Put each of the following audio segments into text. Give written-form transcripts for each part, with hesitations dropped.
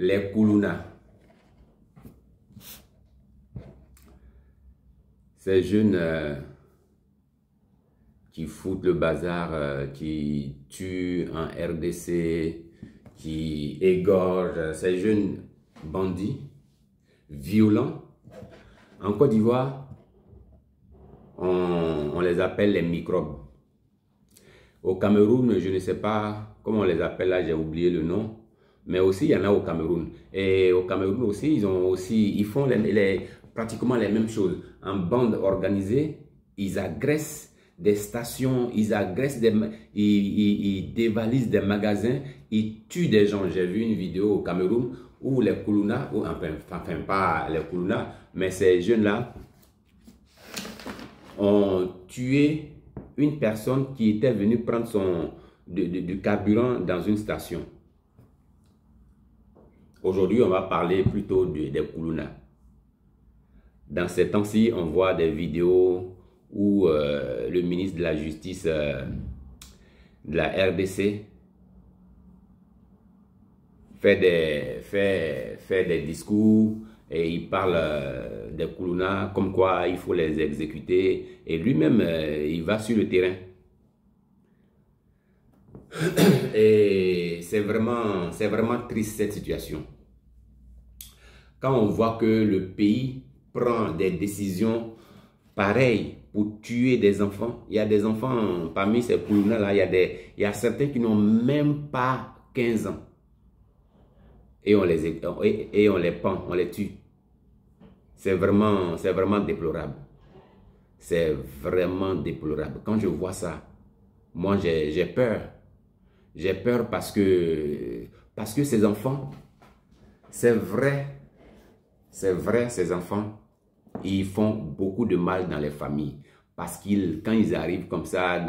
les Koulouna. Ces jeunes qui foutent le bazar, qui tuent en RDC, qui égorgent, ces jeunes bandits, violents. En Côte d'Ivoire, on les appelle les microbes. Au Cameroun, je ne sais pas comment on les appelle là, j'ai oublié le nom. Mais aussi, il y en a au Cameroun. Et au Cameroun aussi, ils font pratiquement les mêmes choses. En bande organisée, ils agressent des stations, ils dévalisent des magasins, ils tuent des gens. J'ai vu une vidéo au Cameroun où les Koulouna, enfin pas les Koulouna, mais ces jeunes-là ont tué une personne qui était venue prendre du carburant dans une station. Aujourd'hui, on va parler plutôt des Koulouna. Dans ces temps-ci, on voit des vidéos où le ministre de la Justice de la RDC fait des discours et il parle des Koulouna comme quoi il faut les exécuter. Et lui-même, il va sur le terrain. Et c'est vraiment triste cette situation. Quand on voit que le pays prend des décisions pareilles pour tuer des enfants, il y a des enfants parmi ces Koulouna-là, il y a certains qui n'ont même pas 15 ans. Et on les pend, on les tue. C'est vraiment déplorable. C'est vraiment déplorable. Quand je vois ça, moi j'ai peur. J'ai peur parce que ces enfants, c'est vrai, ces enfants, ils font beaucoup de mal dans les familles. Parce quand ils arrivent comme ça,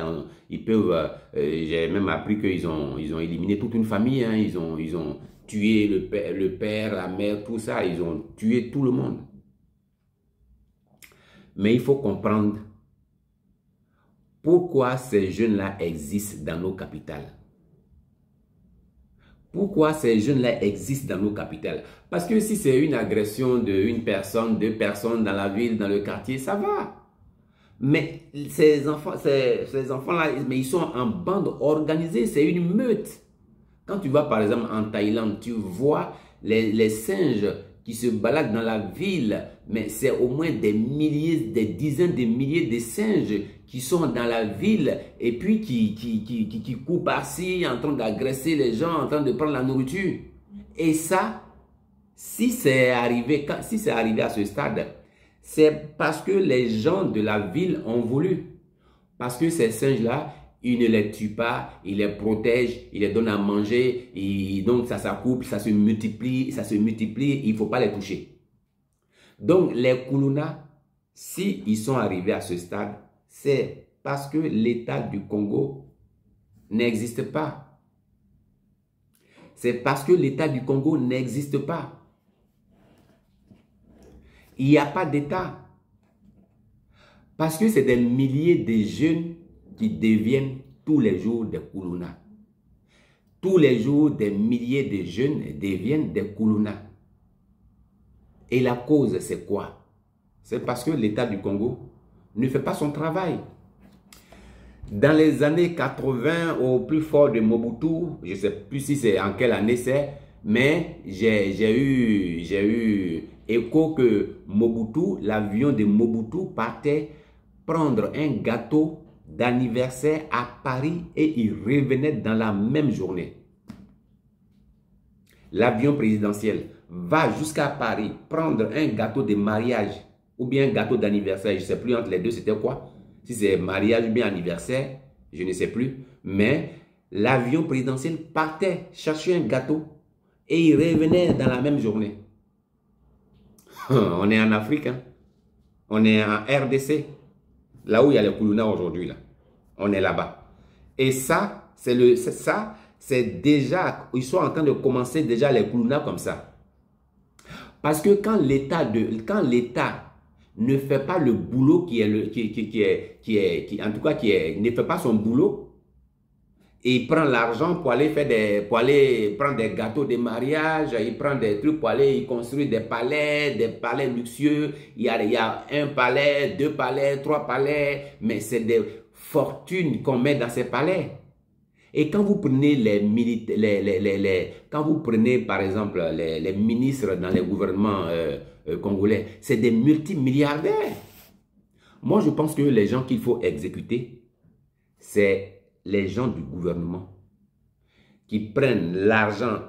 ils peuvent, j'ai même appris qu'ils ont éliminé toute une famille, hein, ils ont tué le père, la mère, tout ça, ils ont tué tout le monde. Mais il faut comprendre pourquoi ces jeunes-là existent dans nos capitales. Pourquoi ces jeunes-là existent dans nos capitales? Parce que si c'est une agression d'une personne, deux personnes dans la ville, dans le quartier, ça va. Mais ces enfants-là, mais ils sont en bande organisée, c'est une meute. Quand tu vas par exemple en Thaïlande, tu vois les singes qui se baladent dans la ville, mais c'est au moins des milliers, des dizaines de milliers de singes qui sont dans la ville et puis qui courent par-ci en train d'agresser les gens, en train de prendre la nourriture. Et ça, si c'est arrivé à ce stade, c'est parce que les gens de la ville ont voulu. Parce que ces singes-là, ils ne les tuent pas, ils les protègent, ils les donnent à manger, et donc ça s'accouple, ça se multiplie, il ne faut pas les toucher. Donc les Koulouna, si ils sont arrivés à ce stade, c'est parce que l'État du Congo n'existe pas. C'est parce que l'État du Congo n'existe pas. Il n'y a pas d'État. Parce que c'est des milliers de jeunes qui deviennent tous les jours des Koulouna. Tous les jours, des milliers de jeunes deviennent des Koulouna. Et la cause, c'est quoi? C'est parce que l'État du Congo ne fait pas son travail. Dans les années 80, au plus fort de Mobutu, je ne sais plus si c'est en quelle année c'est, mais j'ai eu écho que Mobutu, l'avion de Mobutu partait prendre un gâteau d'anniversaire à Paris et il revenait dans la même journée. L'avion présidentiel va jusqu'à Paris prendre un gâteau de mariage ou bien un gâteau d'anniversaire, je ne sais plus entre les deux c'était quoi. Si c'est mariage ou bien anniversaire, je ne sais plus. Mais l'avion présidentiel partait chercher un gâteau et il revenait dans la même journée. On est en Afrique, hein? On est en RDC, là où il y a les Koulouna aujourd'hui. Là. On est là-bas. Et ça, c'est déjà, ils sont en train de commencer déjà les Koulouna comme ça. Parce que quand l'État ne fait pas le boulot ne fait pas son boulot, Et il prend l'argent pour aller pour aller prendre des gâteaux de mariage, il prend des trucs pour aller construire des palais luxueux. Il y a un palais, deux palais, trois palais, mais c'est des fortunes qu'on met dans ces palais. Et quand vous prenez quand vous prenez par exemple les ministres dans les gouvernements congolais, c'est des multimilliardaires. Moi, je pense que les gens qu'il faut exécuter, c'est les gens du gouvernement qui prennent l'argent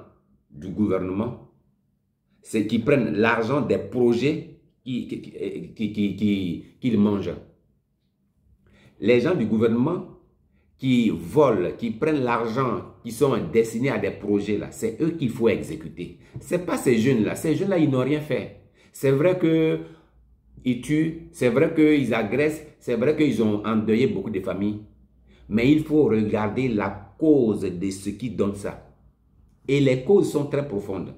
du gouvernement, c'est qui prennent l'argent des projets qu'ils mangent. Les gens du gouvernement qui volent, qui prennent l'argent qui sont destinés à des projets, là, c'est eux qu'il faut exécuter. Ce n'est pas ces jeunes-là. Ces jeunes-là, ils n'ont rien fait. C'est vrai qu'ils tuent, c'est vrai qu'ils agressent, c'est vrai qu'ils ont endeuillé beaucoup de familles. Mais il faut regarder la cause de ce qui donne ça. Et les causes sont très profondes.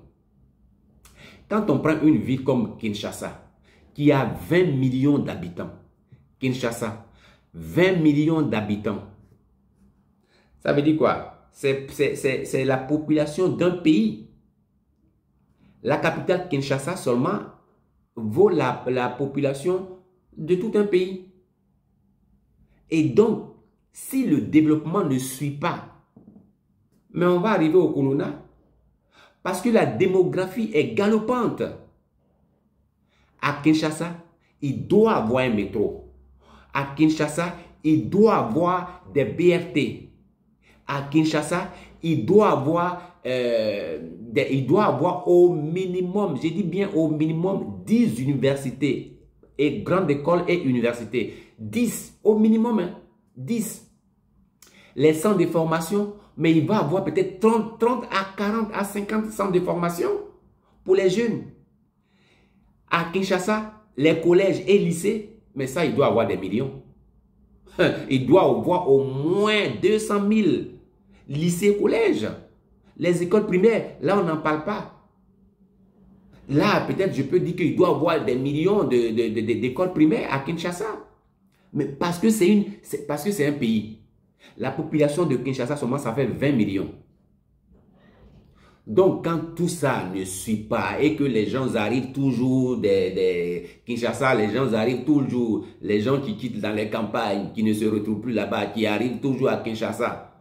Quand on prend une ville comme Kinshasa, qui a 20 millions d'habitants, Kinshasa, 20 millions d'habitants, ça veut dire quoi? C'est la population d'un pays. La capitale Kinshasa seulement vaut la population de tout un pays. Et donc, si le développement ne suit pas, mais on va arriver au Kuluna, parce que la démographie est galopante. À Kinshasa, il doit avoir un métro. À Kinshasa, il doit avoir des BRT. À Kinshasa, il doit avoir au minimum, je dis bien au minimum, 10 universités et grandes écoles et universités. 10 au minimum, hein, 10. Les centres de formation, mais il va avoir peut-être 30 à 40 à 50 centres de formation pour les jeunes. À Kinshasa, les collèges et lycées, mais ça, il doit avoir des millions. Il doit avoir au moins 200 000 lycées et collèges. Les écoles primaires, là, on n'en parle pas. Là, peut-être, je peux dire qu'il doit avoir des millions d'écoles primaires à Kinshasa. Mais parce que c'est un pays. La population de Kinshasa, seulement, ça fait 20 millions. Donc, quand tout ça ne suit pas et que les gens arrivent toujours Kinshasa, les gens arrivent toujours, les gens qui quittent dans les campagnes, qui ne se retrouvent plus là-bas, qui arrivent toujours à Kinshasa,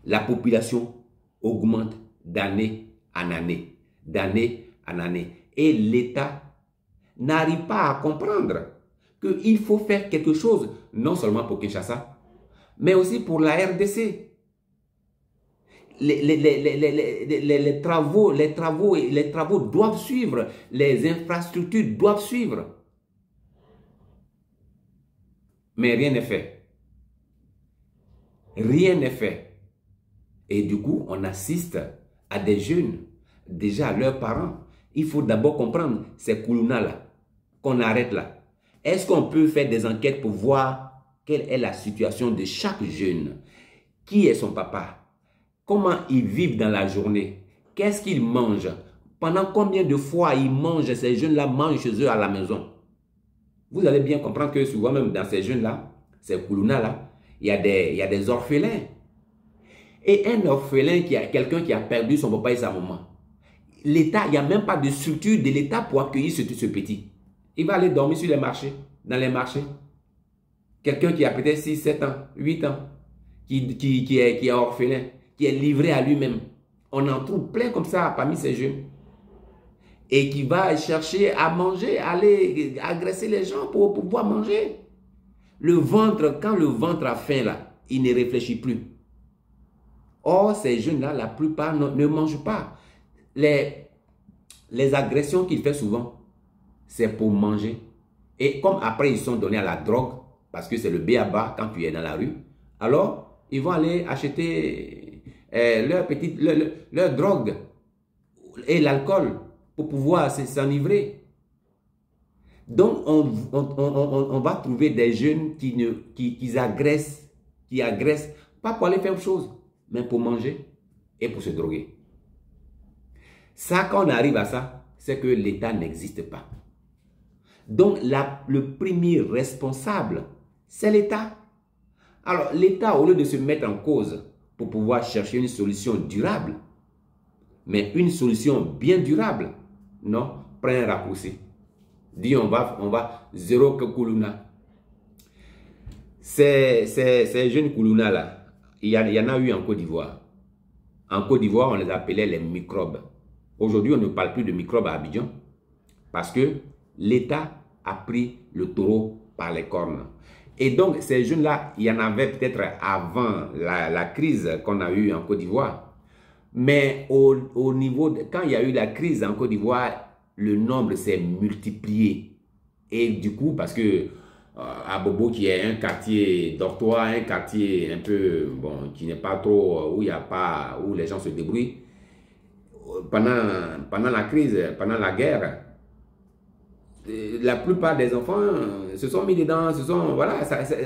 la population augmente d'année en année, d'année en année. Et l'État n'arrive pas à comprendre qu'il faut faire quelque chose, non seulement pour Kinshasa, mais aussi pour la RDC. Les travaux doivent suivre, les infrastructures doivent suivre. Mais rien n'est fait. Rien n'est fait. Et du coup, on assiste à des jeunes, déjà leurs parents. Il faut d'abord comprendre ces Kuluna-là, qu'on arrête là. Est-ce qu'on peut faire des enquêtes pour voir quelle est la situation de chaque jeune? Qui est son papa? Comment ils vivent dans la journée? Qu'est-ce qu'ils mangent? Pendant combien de fois ils mangent, ces jeunes-là mangent chez eux à la maison? Vous allez bien comprendre que souvent même dans ces jeunes-là, ces Kuluna-là, il y a des orphelins. Et un orphelin quelqu'un qui a perdu son papa et sa maman, l'État, il n'y a même pas de structure de l'État pour accueillir ce petit. Il va aller dormir sur les marchés, dans les marchés. Quelqu'un qui a peut-être 6, 7 ans, 8 ans, qui est orphelin, qui est livré à lui-même. On en trouve plein comme ça parmi ces jeunes. Et qui va chercher à manger, aller agresser les gens pour pouvoir manger. Le ventre, quand le ventre a faim là, il ne réfléchit plus. Or, ces jeunes-là, la plupart ne mangent pas. Les agressions qu'il fait souvent, c'est pour manger. Et comme après, ils sont donnés à la drogue, parce que c'est le b.a.-ba quand tu es dans la rue, alors, ils vont aller acheter leur drogue et l'alcool pour pouvoir s'enivrer. Donc, on va trouver des jeunes qui agressent, pas pour aller faire autre chose, mais pour manger et pour se droguer. Ça, quand on arrive à ça, c'est que l'État n'existe pas. Donc, le premier responsable, c'est l'État. Alors, l'État, au lieu de se mettre en cause pour pouvoir chercher une solution durable. Mais une solution bien durable, non, prends un raccourci. Dis on va zéro que Koulouna. Ces jeunes Koulouna là, il y en a eu en Côte d'Ivoire. En Côte d'Ivoire, on les appelait les microbes. Aujourd'hui, on ne parle plus de microbes à Abidjan parce que l'État a pris le taureau par les cornes. Et donc, ces jeunes-là, il y en avait peut-être avant la crise qu'on a eue en Côte d'Ivoire. Mais au niveau, quand il y a eu la crise en Côte d'Ivoire, le nombre s'est multiplié. Et du coup, parce que à Bobo, qui est un quartier dortoir, un quartier un peu, bon, qui n'est pas trop, où il y a pas, où les gens se débrouillent, pendant la crise, pendant la guerre, la plupart des enfants se sont mis dedans, voilà,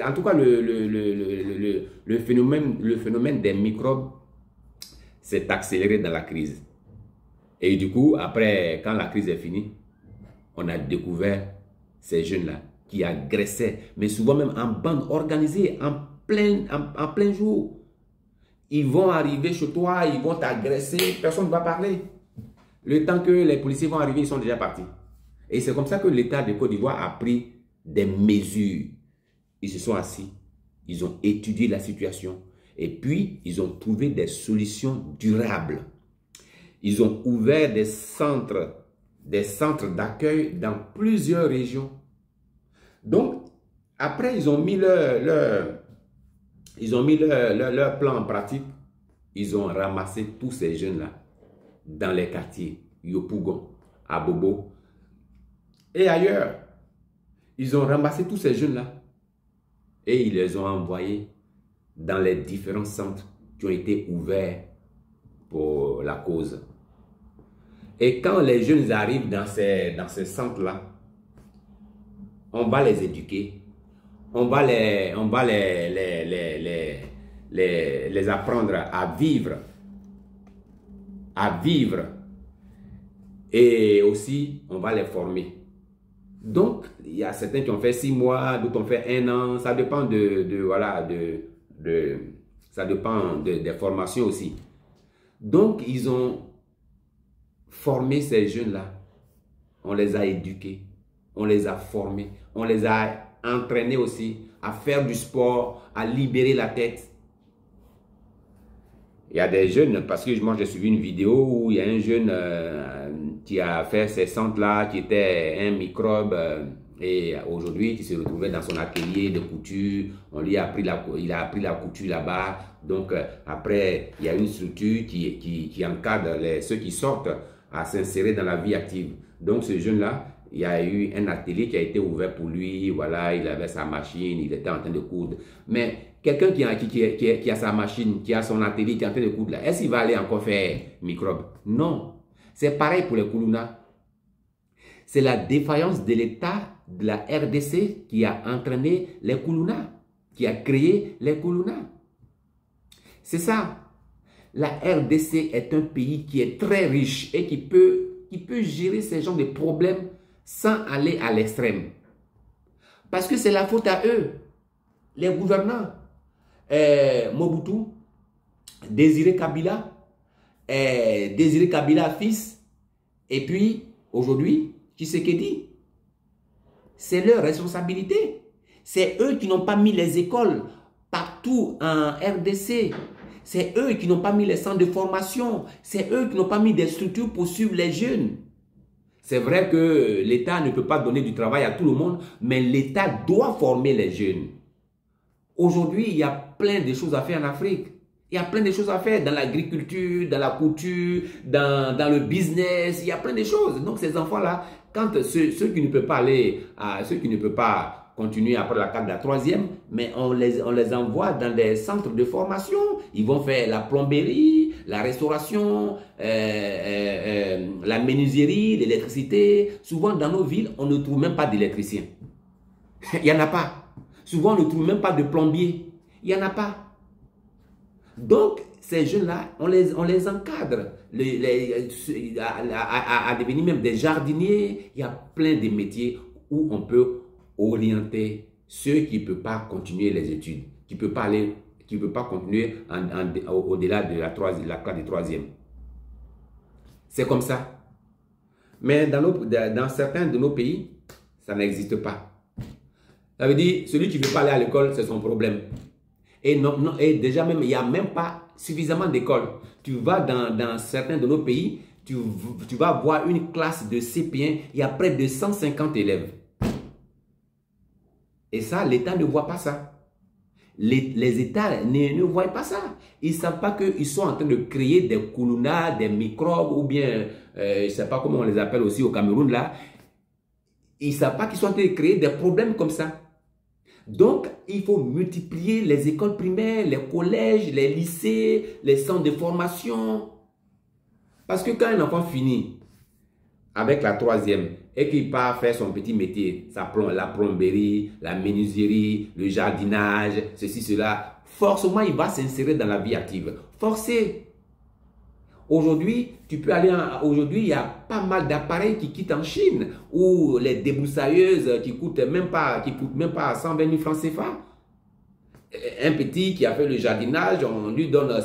en tout cas, le phénomène des microbes s'est accéléré dans la crise. Et du coup, après, quand la crise est finie, on a découvert ces jeunes-là qui agressaient, mais souvent même en bande organisée, en plein jour. Ils vont arriver chez toi, ils vont t'agresser, personne ne va parler. Le temps que les policiers vont arriver, ils sont déjà partis. Et c'est comme ça que l'État de Côte d'Ivoire a pris des mesures. Ils se sont assis, ils ont étudié la situation et puis ils ont trouvé des solutions durables. Ils ont ouvert des centres d'accueil dans plusieurs régions. Donc, après, ils ont mis leur plan en pratique. Ils ont ramassé tous ces jeunes-là dans les quartiers, Yopougon, Abobo et ailleurs. Ils ont ramassé tous ces jeunes-là et ils les ont envoyés dans les différents centres qui ont été ouverts pour la cause. Et quand les jeunes arrivent dans ces centres-là, on va les éduquer, on va les apprendre à vivre, et aussi on va les former. Donc, il y a certains qui ont fait 6 mois, d'autres ont fait 1 an, ça dépend ça dépend des formations aussi. Donc, ils ont formé ces jeunes-là, on les a éduqués, on les a formés, on les a entraînés aussi à faire du sport, à libérer la tête. Il y a des jeunes, parce que moi j'ai suivi une vidéo où il y a un jeune qui a fait ces centres-là, qui était un microbe, et aujourd'hui qui se retrouvait dans son atelier de couture. On lui a appris il a appris la couture là-bas. Donc après, il y a une structure qui encadre ceux qui sortent à s'insérer dans la vie active. Donc ce jeune-là, il y a eu un atelier qui a été ouvert pour lui. Voilà, il avait sa machine, il était en train de coudre. Mais quelqu'un qui a sa machine, qui a son atelier, qui est en train de coudre là, est-ce qu'il va aller encore faire microbe? Non. C'est pareil pour les Koulouna. C'est la défaillance de l'État de la RDC qui a entraîné les Koulouna, qui a créé les Koulouna. C'est ça. La RDC est un pays qui est très riche et qui peut gérer ces genres de problèmes sans aller à l'extrême. Parce que c'est la faute à eux, les gouvernants. Mobutu, Désiré Kabila fils, et puis aujourd'hui, Tshisekedi. C'est leur responsabilité. C'est eux qui n'ont pas mis les écoles partout en RDC. C'est eux qui n'ont pas mis les centres de formation. C'est eux qui n'ont pas mis des structures pour suivre les jeunes. C'est vrai que l'État ne peut pas donner du travail à tout le monde, mais l'État doit former les jeunes. Aujourd'hui, il y a plein de choses à faire en Afrique. Il y a plein de choses à faire dans l'agriculture, dans la couture, dans le business. Il y a plein de choses. Donc ces enfants-là, quand ceux qui ne peuvent pas aller, ceux qui ne peuvent pas continuer après la 4 de la 3e, mais on les envoie dans des centres de formation. Ils vont faire la plomberie, la restauration, la menuiserie, l'électricité. Souvent dans nos villes, on ne trouve même pas d'électricien. Il n'y en a pas. Souvent, on ne trouve même pas de plombier. Il n'y en a pas. Donc, ces jeunes-là, on les encadre à devenir même des jardiniers. Il y a plein de métiers où on peut orienter ceux qui ne peuvent pas continuer les études, qui ne peuvent qui ne peut pas continuer au-delà de la classe de troisième. C'est comme ça. Mais dans certains de nos pays, ça n'existe pas. Ça veut dire, celui qui ne veut pas aller à l'école, c'est son problème. Et déjà même, il n'y a même pas suffisamment d'écoles. Tu vas dans certains de nos pays, tu vas voir une classe de CP1, il y a près de 150 élèves. Et ça, l'État ne voit pas ça. Les États ne voient pas ça. Ils ne savent pas qu'ils sont en train de créer des coulounas, des microbes, ou bien, je ne sais pas comment on les appelle aussi au Cameroun là. Ils ne savent pas qu'ils sont en train de créer des problèmes comme ça. Donc, il faut multiplier les écoles primaires, les collèges, les lycées, les centres de formation. Parce que quand un enfant finit avec la troisième et qu'il part faire son petit métier, la plomberie, la menuiserie, le jardinage, ceci, cela, forcément, il va s'insérer dans la vie active. Forcé. Aujourd'hui, aujourd'hui, il y a pas mal d'appareils qui quittent en Chine, ou les débroussailleuses qui coûtent même pas 120 000 francs CFA. Un petit qui a fait le jardinage, on lui donne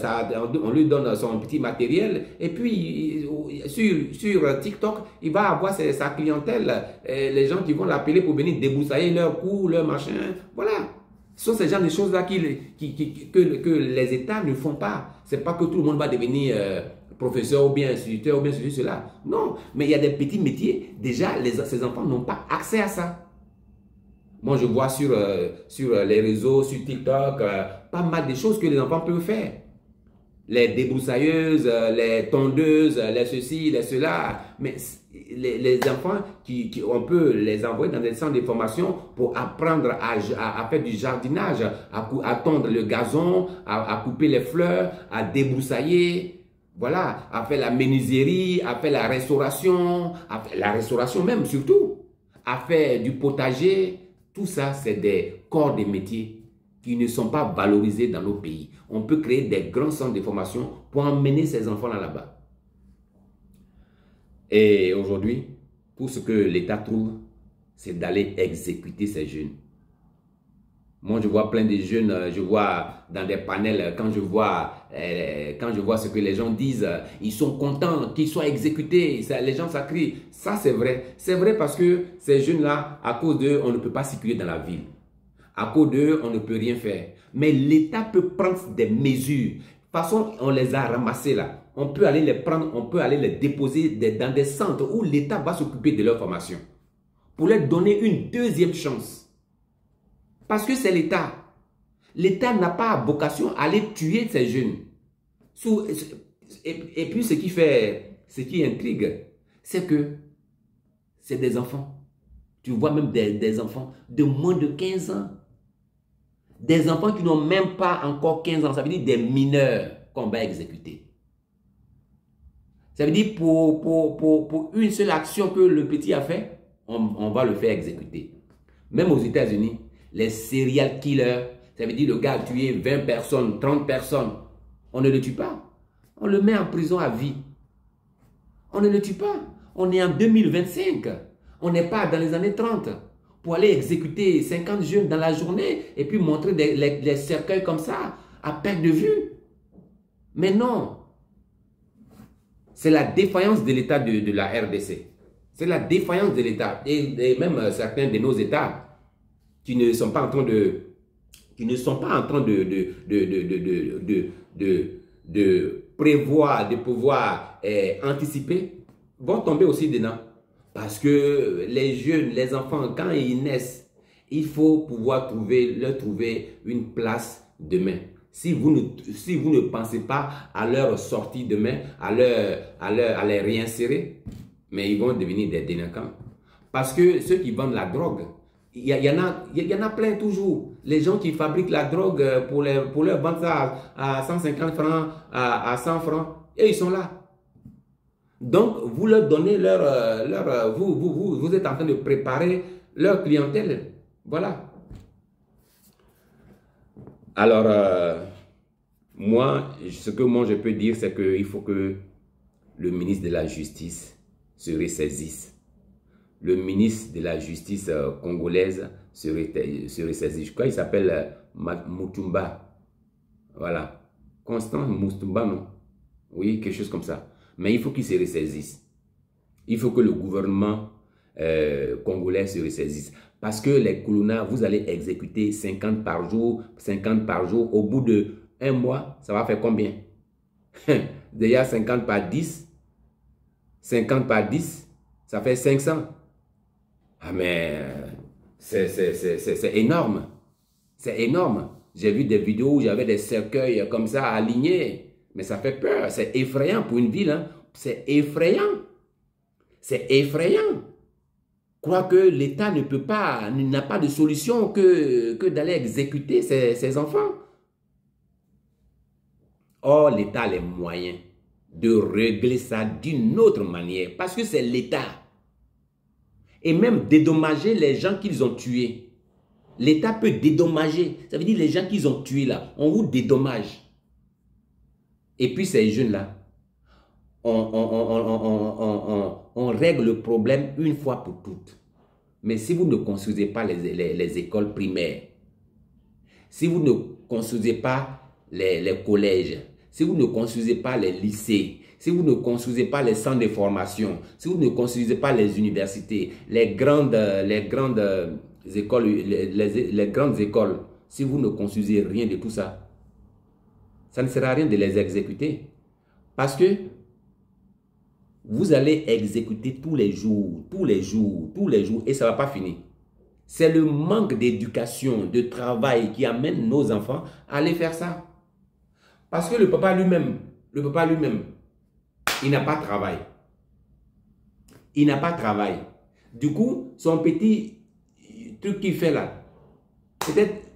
son petit matériel, et puis sur TikTok, il va avoir sa clientèle, les gens qui vont l'appeler pour venir débroussailler leur cou, leur machin, voilà. Ce sont ces genres de choses-là que les États ne font pas. C'est pas que tout le monde va devenir professeur ou bien instituteur ou bien ceci, cela. Non, mais il y a des petits métiers, déjà, ces enfants n'ont pas accès à ça. Moi, je vois sur les réseaux, sur TikTok, pas mal de choses que les enfants peuvent faire. Les débroussailleuses, les tondeuses, les ceci, les cela. Mais les enfants, on peut les envoyer dans des centres de formation pour apprendre à faire du jardinage, à tondre le gazon, à couper les fleurs, à débroussailler. Voilà, à faire la menuiserie, à faire la restauration même surtout, à faire du potager. Tout ça, c'est des corps de métiers qui ne sont pas valorisés dans nos pays. On peut créer des grands centres de formation pour emmener ces enfants-là là-bas. Et aujourd'hui, tout ce que l'État trouve, c'est d'aller exécuter ces jeunes. Moi, je vois plein de jeunes, je vois dans des panels, quand je vois ce que les gens disent, ils sont contents qu'ils soient exécutés. Les gens, ça crie. Ça, c'est vrai. C'est vrai parce que ces jeunes-là, à cause d'eux, on ne peut pas circuler dans la ville. À cause d'eux, on ne peut rien faire. Mais l'État peut prendre des mesures. De toute façon, on les a ramassés là. On peut aller les prendre, on peut aller les déposer dans des centres où l'État va s'occuper de leur formation. Pour leur donner une deuxième chance. Parce que c'est l'État. L'État n'a pas vocation à aller tuer ces jeunes. Et puis ce qui intrigue, c'est que c'est des enfants. Tu vois même des enfants de moins de 15 ans. Des enfants qui n'ont même pas encore 15 ans. Ça veut dire des mineurs qu'on va exécuter. Ça veut dire pour une seule action que le petit a fait, on va le faire exécuter. Même aux États-Unis, les serial killers, ça veut dire le gars a tué 20 personnes, 30 personnes. On ne le tue pas. On le met en prison à vie. On ne le tue pas. On est en 2025. On n'est pas dans les années 30. Pour aller exécuter 50 jeunes dans la journée et puis montrer les cercueils comme ça, à perte de vue. Mais non. C'est la défaillance de l'État de la RDC. C'est la défaillance de l'État. Et même certains de nos États qui ne sont pas en train de prévoir, de pouvoir anticiper, vont tomber aussi dedans. Parce que les jeunes, les enfants, quand ils naissent, il faut pouvoir leur trouver une place demain. Si vous ne pensez pas à leur sortie demain, à les réinsérer, mais ils vont devenir des délinquants. Parce que ceux qui vendent la drogue, il y en a plein toujours. Les gens qui fabriquent la drogue pour leur vendre ça à 150 francs, à 100 francs, et ils sont là. Donc, vous leur donnez vous êtes en train de préparer leur clientèle. Voilà. Alors, ce que moi je peux dire, c'est qu'il faut que le ministre de la Justice se ressaisisse. Le ministre de la Justice congolaise se ressaisisse. Je crois qu'il s'appelle Mutumba. Voilà. Constant Moustumba, non? Oui, quelque chose comme ça. Mais il faut qu'il se ressaisisse. Il faut que le gouvernement congolais se ressaisisse. Parce que les Kuluna, vous allez exécuter 50 par jour, 50 par jour. Au bout de un mois, ça va faire combien? Déjà 50 par 10, 50 par 10, ça fait 500. Ah mais c'est énorme. C'est énorme. J'ai vu des vidéos où j'avais des cercueils comme ça alignés. Mais ça fait peur. C'est effrayant pour une ville. Hein. C'est effrayant. C'est effrayant. Quoique l'État ne peut pas, n'a pas de solution que d'aller exécuter ses enfants. Or, l'État a les moyens de régler ça d'une autre manière. Parce que c'est l'État. Et même dédommager les gens qu'ils ont tués. L'État peut dédommager. Ça veut dire les gens qu'ils ont tués là, on vous dédommage. Et puis ces jeunes-là, on règle le problème une fois pour toutes. Mais si vous ne construisez pas les écoles primaires, si vous ne construisez pas les collèges, si vous ne construisez pas les lycées, si vous ne construisez pas les centres de formation, si vous ne construisez pas les universités, les grandes écoles, les grandes écoles, si vous ne construisez rien de tout ça, ça ne sert à rien de les exécuter. Parce que vous allez exécuter tous les jours, et ça ne va pas finir. C'est le manque d'éducation, de travail qui amène nos enfants à aller faire ça. Parce que le papa lui-même, il n'a pas de travail. Il n'a pas de travail. Du coup, son petit truc qu'il fait là, peut-être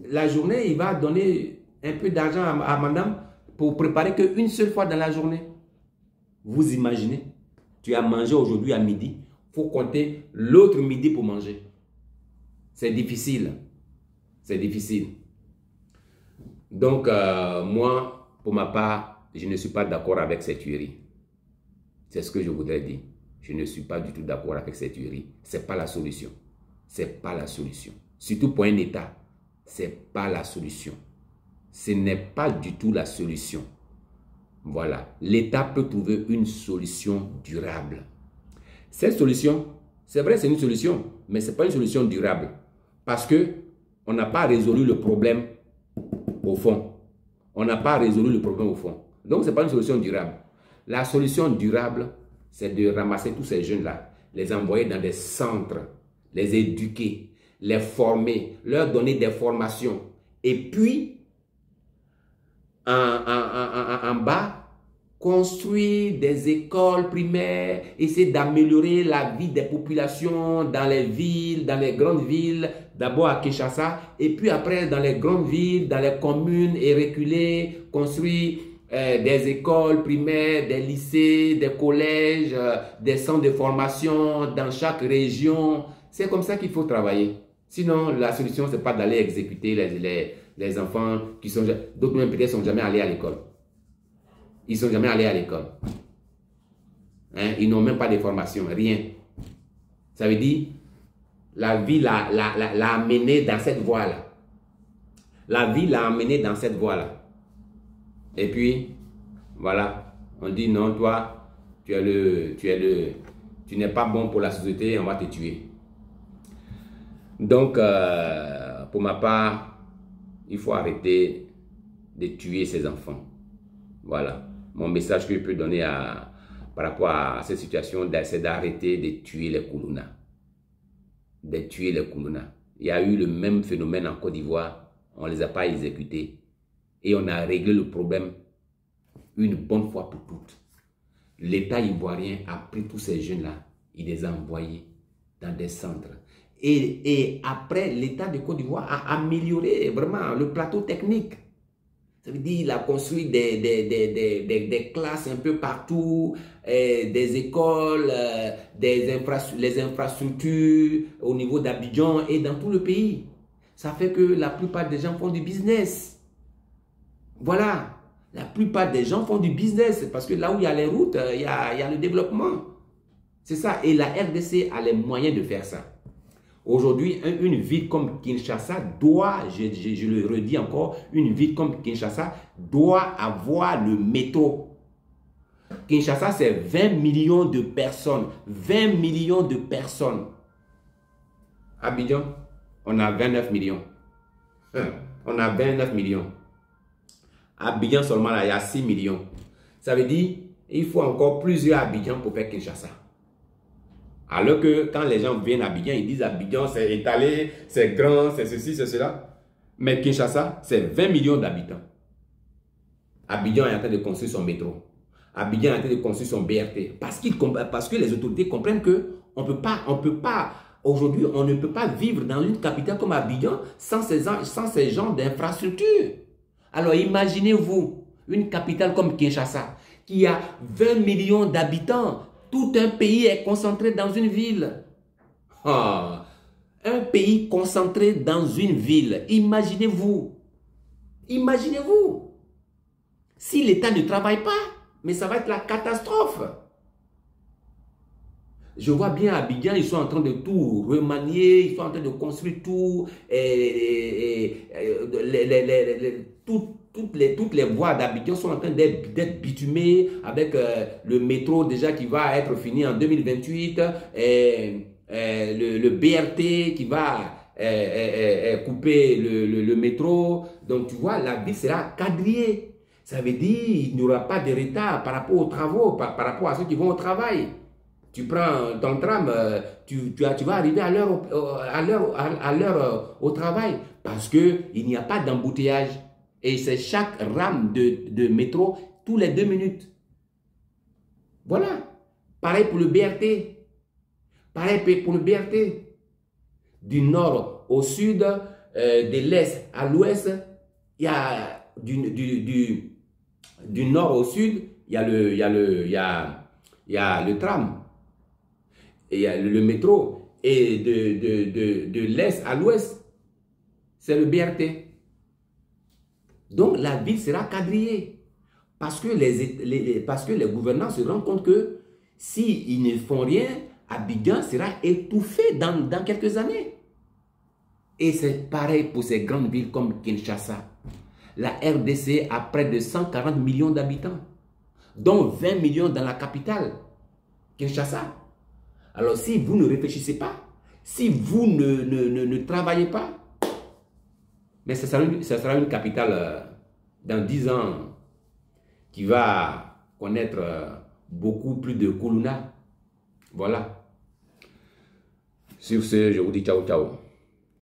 la journée, il va donner un peu d'argent à madame pour préparer qu'une seule fois dans la journée. Vous imaginez, tu as mangé aujourd'hui à midi, il faut compter l'autre midi pour manger. C'est difficile. C'est difficile. Donc, moi, pour ma part, je ne suis pas d'accord avec cette tuerie. C'est ce que je voudrais dire. Je ne suis pas du tout d'accord avec cette tuerie. Ce n'est pas la solution. Ce n'est pas la solution. Surtout pour un État, ce n'est pas la solution. Ce n'est pas du tout la solution. Voilà. L'État peut trouver une solution durable. Cette solution, c'est vrai, c'est une solution, mais ce n'est pas une solution durable. Parce qu'on n'a pas résolu le problème au fond. On n'a pas résolu le problème au fond. Donc, ce n'est pas une solution durable. La solution durable, c'est de ramasser tous ces jeunes-là, les envoyer dans des centres, les éduquer, les former, leur donner des formations. Et puis, en bas, construire des écoles primaires, essayer d'améliorer la vie des populations dans les villes, dans les grandes villes, d'abord à Kinshasa, et puis après dans les grandes villes, dans les communes, et reculer, construire des écoles primaires, des lycées, des collèges, des centres de formation dans chaque région. C'est comme ça qu'il faut travailler. Sinon, la solution, ce n'est pas d'aller exécuter les enfants qui sont, d'autres même peut-être sont jamais allés à l'école. Ils ne sont jamais allés à l'école. Hein? Ils n'ont même pas de formation, rien. Ça veut dire, la vie l'a amené dans cette voie-là. La vie l'a amené dans cette voie-là. Et puis, voilà, on dit non, toi, tu n'es pas bon pour la société, on va te tuer. Donc, pour ma part, il faut arrêter de tuer ces enfants. Voilà, mon message que je peux donner par rapport à cette situation, c'est d'arrêter de tuer les Kuluna. De tuer les Kuluna. Il y a eu le même phénomène en Côte d'Ivoire, on ne les a pas exécutés. Et on a réglé le problème une bonne fois pour toutes. L'État ivoirien a pris tous ces jeunes-là, il les a envoyés dans des centres. Et après, l'État de Côte d'Ivoire a amélioré vraiment le plateau technique. Ça veut dire qu'il a construit des classes un peu partout, des écoles, les infrastructures au niveau d'Abidjan et dans tout le pays. Ça fait que la plupart des gens font du business. Voilà, la plupart des gens font du business parce que là où il y a les routes, il y a le développement. C'est ça, et la RDC a les moyens de faire ça. Aujourd'hui, une ville comme Kinshasa doit, je le redis encore, une ville comme Kinshasa doit avoir le métro. Kinshasa, c'est 20 millions de personnes. 20 millions de personnes. Abidjan, on a 29 millions. On a 29 millions. Abidjan seulement, là, il y a 6 millions. Ça veut dire il faut encore plusieurs Abidjan pour faire Kinshasa. Alors que quand les gens viennent à Abidjan, ils disent Abidjan, c'est étalé, c'est grand, c'est ceci, c'est cela. Mais Kinshasa, c'est 20 millions d'habitants. Abidjan est en train de construire son métro. Abidjan est en train de construire son BRT. Parce que les autorités comprennent que aujourd'hui, on ne peut pas vivre dans une capitale comme Abidjan sans ces genres d'infrastructures. Alors imaginez-vous une capitale comme Kinshasa qui a 20 millions d'habitants. Tout un pays est concentré dans une ville. Un pays concentré dans une ville. Imaginez-vous. Imaginez-vous. Si l'État ne travaille pas, mais ça va être la catastrophe. Je vois bien à Abidjan, ils sont en train de tout remanier, ils sont en train de construire tout, toutes les voies d'Abidjan sont en train d'être bitumées avec le métro déjà qui va être fini en 2028, le BRT qui va couper le métro. Donc tu vois, la ville sera quadrillée. Ça veut dire qu'il n'y aura pas de retard par rapport aux travaux, par rapport à ceux qui vont au travail. Tu prends ton tram, tu vas arriver à l'heure au travail parce qu'il n'y a pas d'embouteillage. Et c'est chaque rame de métro tous les 2 minutes. Voilà. Pareil pour le BRT. Pareil pour le BRT. Du nord au sud, de l'est à l'ouest, il y a du nord au sud, il y a le tram. Et il y a le métro. Et de l'est à l'ouest, c'est le BRT. Donc la ville sera quadrillée. Parce que les gouvernants se rendent compte que s'ils ne font rien, Abidjan sera étouffé dans quelques années. Et c'est pareil pour ces grandes villes comme Kinshasa. La RDC a près de 140 millions d'habitants, dont 20 millions dans la capitale, Kinshasa. Alors si vous ne réfléchissez pas, si vous ne travaillez pas, mais ce sera une capitale dans 10 ans qui va connaître beaucoup plus de Kuluna. Voilà. Sur ce, je vous dis ciao, ciao.